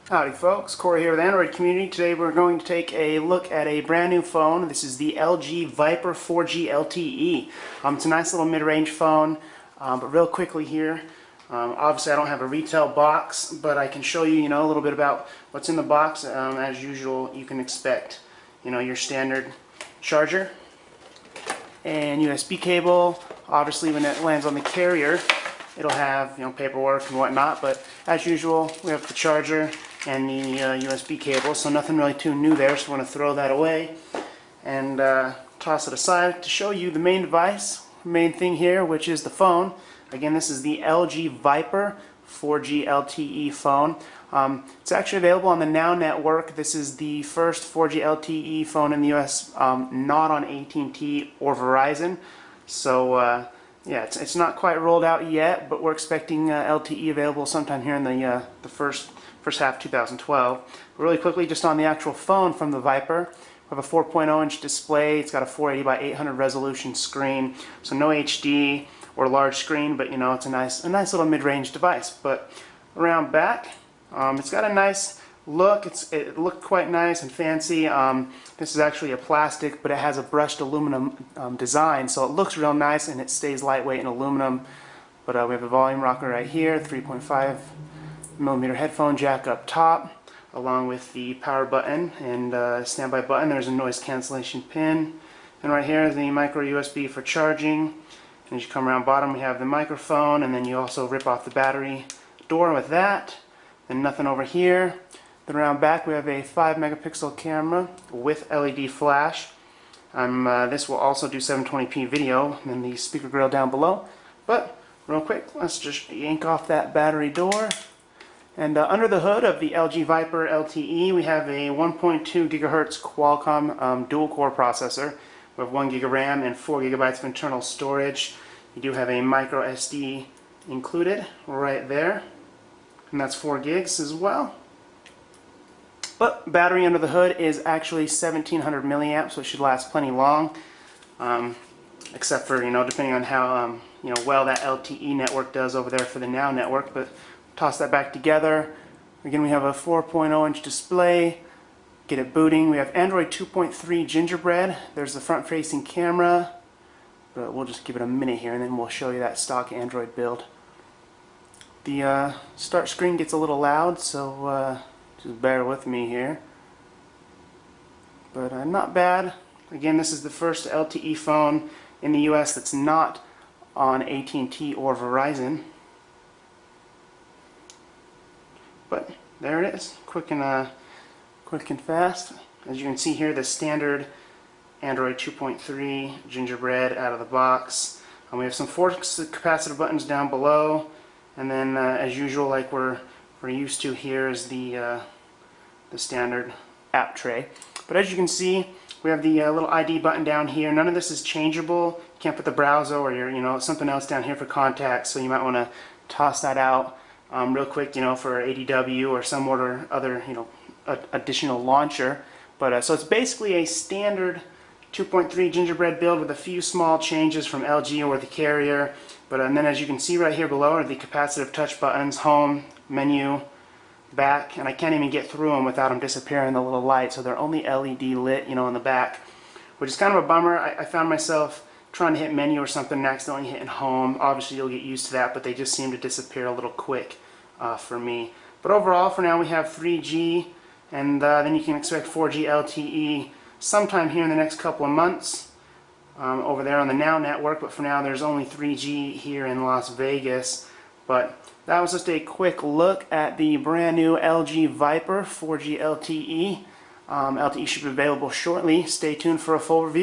Howdy folks, Corey here with Android Community. Today we're going to take a look at a brand new phone. This is the LG Viper 4G LTE. It's a nice little mid-range phone, but real quickly here, obviously I don't have a retail box, but I can show you, a little bit about what's in the box. As usual, you can expect, your standard charger and USB cable. Obviously when it lands on the carrier, it'll have paperwork and whatnot, but as usual we have the charger and the USB cable, so nothing really too new there, so we're going to throw that away and toss it aside to show you the main device, main thing here, which is the phone. Again, this is the LG Viper 4G LTE phone. It's actually available on the Now network. This is the first 4G LTE phone in the US not on AT&T or Verizon, so yeah, it's not quite rolled out yet, but we're expecting LTE available sometime here in the first half 2012. Really quickly, just on the actual phone from the Viper, we have a 4.0-inch display. It's got a 480 by 800 resolution screen, so no HD or large screen, but it's a nice little mid-range device. But around back, it's got a nice look. It looked quite nice and fancy. This is actually a plastic, but it has a brushed aluminum design, so it looks real nice and it stays lightweight in aluminum. But we have a volume rocker right here, 3.5mm headphone jack up top, along with the power button and standby button. There's a noise cancellation pin, and right here is the micro USB for charging. And as you come around bottom, we have the microphone, and then you also rip off the battery door with that. Then nothing over here. Then around back we have a 5-megapixel camera with LED flash. This will also do 720p video, and then the speaker grill down below. But real quick, let's just yank off that battery door. And under the hood of the LG Viper LTE, we have a 1.2 gigahertz Qualcomm dual-core processor with 1 gig of RAM and 4 gigabytes of internal storage. You do have a micro SD included right there, and that's 4 gigs as well. But battery under the hood is actually 1700 milliamps, so it should last plenty long, except for depending on how well that LTE network does over there for the Now network. But toss that back together. Again, we have a 4.0-inch display. Get it booting. We have Android 2.3 Gingerbread. There's the front-facing camera, but we'll just give it a minute here and then we'll show you that stock Android build. The start screen gets a little loud, so just bear with me here. But not bad. Again, this is the first LTE phone in the US that's not on AT&T or Verizon. But there it is, quick and fast. As you can see here, the standard Android 2.3 Gingerbread out of the box. We have some 4 capacitive buttons down below, and then as usual, like we're used to, here is the standard app tray. But as you can see, we have the little ID button down here. None of this is changeable. You can't put the browser or your something else down here for contacts, so you might want to toss that out real quick, for ADW or some other additional launcher. But so it's basically a standard 2.3 Gingerbread build with a few small changes from LG or the carrier. But and then as you can see right here below are the capacitive touch buttons: home, menu, back, and I can't even get through them without them disappearing the little light, so they're only LED lit, on the back, which is kind of a bummer. I found myself trying to hit menu or something and accidentally hitting home. Obviously you'll get used to that, but they just seem to disappear a little quick for me. But overall, for now we have 3G, and then you can expect 4G LTE sometime here in the next couple of months over there on the Now network. But for now there's only 3G here in Las Vegas. But that was just a quick look at the brand new LG Viper 4G LTE. LTE should be available shortly. Stay tuned for a full review.